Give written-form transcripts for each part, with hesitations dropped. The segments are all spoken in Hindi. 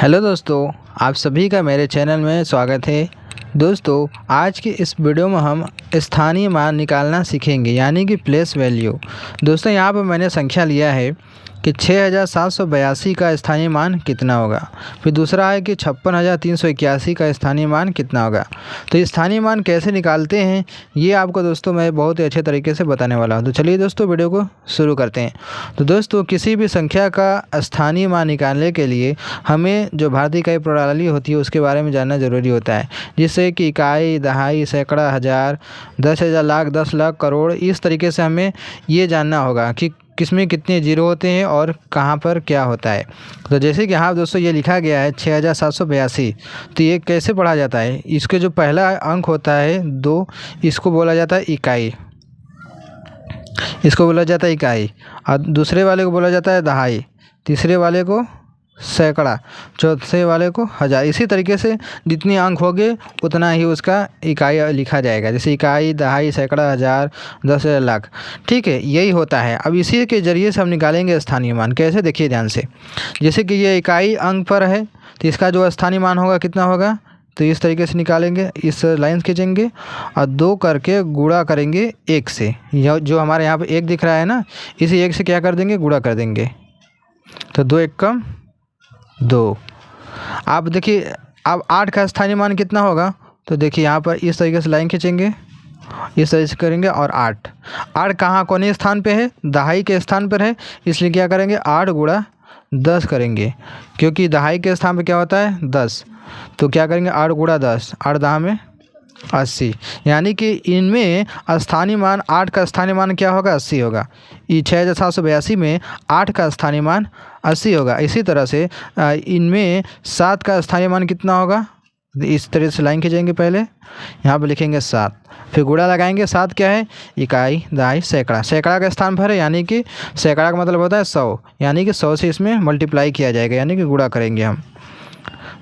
हेलो दोस्तों, आप सभी का मेरे चैनल में स्वागत है। दोस्तों, आज की इस वीडियो में हम स्थानीय मान निकालना सीखेंगे, यानी कि प्लेस वैल्यू। दोस्तों, यहाँ पर मैंने संख्या लिया है कि 6782 का स्थानीय मान कितना होगा। फिर दूसरा है कि 56,381 का स्थानीय मान कितना होगा। तो ये स्थानीय मान कैसे निकालते हैं, ये आपको दोस्तों मैं बहुत ही अच्छे तरीके से बताने वाला हूँ। तो चलिए दोस्तों, वीडियो को शुरू करते हैं। तो दोस्तों, किसी भी संख्या का स्थानीय मान निकालने के लिए हमें जो भारतीय इकाई प्रणाली होती है उसके बारे में जानना ज़रूरी होता है, जिससे कि इकाई, दहाई, सैकड़ा, हज़ार, 10,000, लाख, 10 लाख, करोड़, इस तरीके से हमें ये जानना होगा कि किसमें कितने जीरो होते हैं और कहाँ पर क्या होता है। तो जैसे कि हाँ दोस्तों, ये लिखा गया है 6782। तो ये कैसे पढ़ा जाता है, इसके जो पहला अंक होता है 2, इसको बोला जाता है इकाई, इसको बोला जाता है इकाई। और दूसरे वाले को बोला जाता है दहाई, तीसरे वाले को सैकड़ा, चौथे वाले को हज़ार। इसी तरीके से जितने अंक होंगे उतना ही उसका इकाई लिखा जाएगा, जैसे इकाई, दहाई, सैकड़ा, हज़ार, 10,000, लाख। ठीक है, यही होता है। अब इसी के ज़रिए से हम निकालेंगे स्थानीय मान। कैसे, देखिए ध्यान से। जैसे कि ये इकाई अंक पर है तो इसका जो स्थानीय मान होगा कितना होगा, तो इस तरीके से निकालेंगे। इस लाइन खींचेंगे और 2 करके गुणा करेंगे 1 से। यह जो हमारे यहाँ पर 1 दिख रहा है ना, इसी 1 से क्या कर देंगे, गुणा कर देंगे। तो 2 1 कम 2। आप देखिए, अब 8 का स्थानीय मान कितना होगा, तो देखिए यहाँ पर इस तरीके से लाइन खींचेंगे, इस तरीके से करेंगे। और 8 कहाँ, कौन स्थान पे है, दहाई के स्थान पर है, इसलिए क्या करेंगे, 8 गुणा 10 करेंगे, क्योंकि दहाई के स्थान पे क्या होता है 10। तो क्या करेंगे, 8 गुणा 10, 8 दहा में 80। यानी कि इनमें स्थानीय मान, 8 का स्थानीय मान क्या होगा, 80 होगा। ये 6782 में 8 का स्थानीय मान 80 होगा। इसी तरह से इनमें 7 का स्थानीय मान कितना होगा, इस तरह से लाइन खींचेंगे। पहले यहाँ पर लिखेंगे 7, फिर गुणा लगाएंगे। 7 क्या है, इकाई, दहाई, सैकड़ा। सैकड़ा का स्थान पर है, यानी कि सैकड़ा का मतलब होता है 100, यानी कि 100 से इसमें मल्टीप्लाई किया जाएगा, यानी कि गुणा करेंगे हम।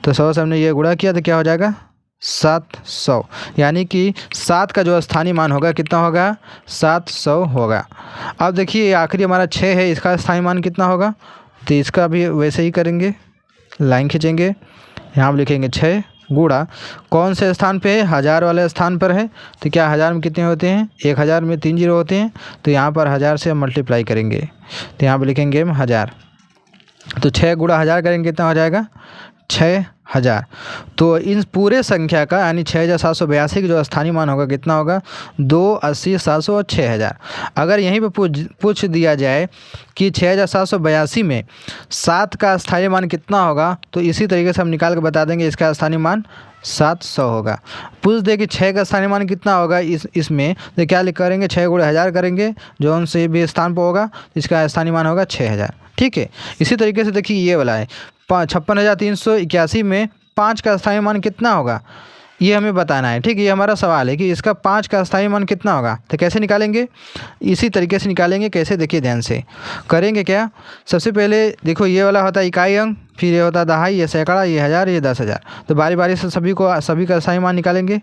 तो 100 से हमने ये गुणा किया तो क्या हो जाएगा, 700। यानी कि 7 का जो स्थानीय मान होगा कितना होगा, 700 होगा। अब देखिए आखिरी हमारा 6 है, इसका स्थानीय मान कितना होगा, तो इसका भी वैसे ही करेंगे। लाइन खींचेंगे, यहाँ पर लिखेंगे 6 गुणा, कौन से स्थान पे है, हज़ार वाले स्थान पर है। तो क्या हज़ार में कितने होते हैं, 1000 में 3 जीरो होते हैं, तो यहाँ पर 1000 से हम मल्टीप्लाई करेंगे। तो यहाँ पर लिखेंगे हम 1000। तो 6 गुणा 1000 करेंगे, कितना हो जाएगा, 6000। तो इन पूरे संख्या का, यानी 6782 का जो स्थानीय मान होगा कितना होगा, 2, 80, 700 और 6000। अगर यहीं पे पूछ दिया जाए कि 6782 में 7 का स्थानीय मान कितना होगा, तो इसी तरीके से हम निकाल के बता देंगे इसका स्थानीय मान 700 होगा। पूछ दे कि 6 का स्थानीय मान कितना होगा इसमें, तो क्या लिख करेंगे, 6 गुणा 1000 करेंगे, जो उनसे भी स्थान पर होगा इसका स्थानीय मान होगा 6000। ठीक है, इसी तरीके से देखिए ये वाला है 56,381 में 5 का स्थानीय मान कितना होगा, ये हमें बताना है। ठीक है, ये हमारा सवाल है कि इसका 5 का स्थानीय मान कितना होगा। तो कैसे निकालेंगे, इसी तरीके से निकालेंगे। कैसे, देखिए ध्यान से करेंगे। क्या, सबसे पहले देखो ये वाला होता है इकाई अंक, फिर ये होता है दहाई, ये सैकड़ा, ये हज़ार, ये 10,000। तो बारी बारी से सभी का स्थानीय मान निकालेंगे।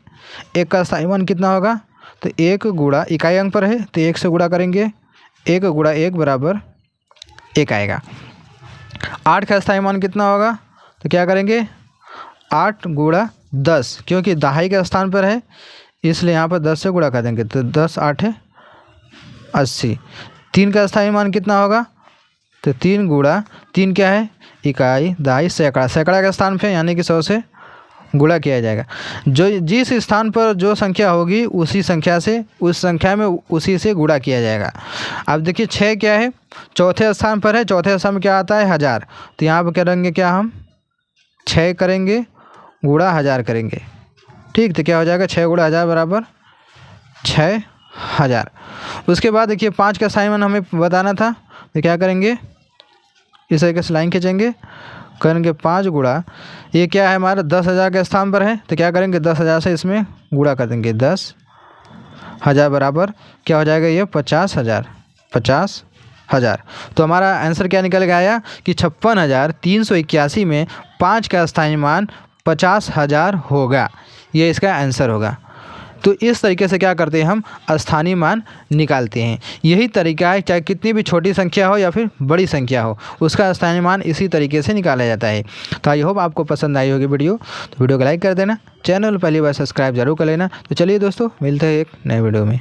1 का स्थानीय मान कितना होगा, तो 1 गुणा, इकाई अंक पर है तो 1 से गुणा करेंगे, 1 गुणा 1 बराबर 1 आएगा। 8 का स्थानीय मान कितना होगा, तो क्या करेंगे, 8 गुणा 10, क्योंकि दहाई के स्थान पर है इसलिए यहाँ पर 10 से गुणा कर देंगे। तो 10 8 80। 3 का स्थानीय मान कितना होगा, तो 3 गुणा 3 क्या है, इकाई, दहाई, सैकड़ा। सैकड़ा के स्थान पे यानी कि 100 से गुणा किया जाएगा। जो जिस स्थान पर जो संख्या होगी उसी संख्या से, उस संख्या में उसी से गुणा किया जाएगा। अब देखिए 6 क्या है, चौथे स्थान पर है, चौथे स्थान में क्या आता है, 1000। तो यहाँ पर करेंगे क्या, हम 6 करेंगे गुणा 1000 करेंगे। ठीक, तो क्या हो जाएगा, 6 गुणा 1000 बराबर 6000। उसके बाद देखिए 5 का स्थानीय मान हमें बताना था, तो क्या करेंगे, इस तरीके से लाइन खींचेंगे, करेंगे 5 गुणा, ये क्या है हमारा 10,000 के स्थान पर है, तो क्या करेंगे 10,000 से इसमें गुणा कर देंगे। 10,000 बराबर क्या हो जाएगा, ये 50,000, 50,000। तो हमारा आंसर क्या निकल गया आया कि 56,381 में 5 का स्थानीय मान 50,000 होगा। ये इसका आंसर होगा। तो इस तरीके से क्या करते हैं, हम स्थानीय मान निकालते हैं। यही तरीका है, चाहे कितनी भी छोटी संख्या हो या फिर बड़ी संख्या हो, उसका स्थानीय मान इसी तरीके से निकाला जाता है। तो आई होप आपको पसंद आई होगी वीडियो, तो वीडियो को लाइक कर देना, चैनल पहली बार सब्सक्राइब जरूर कर लेना। तो चलिए दोस्तों, मिलते हैं एक नए वीडियो में।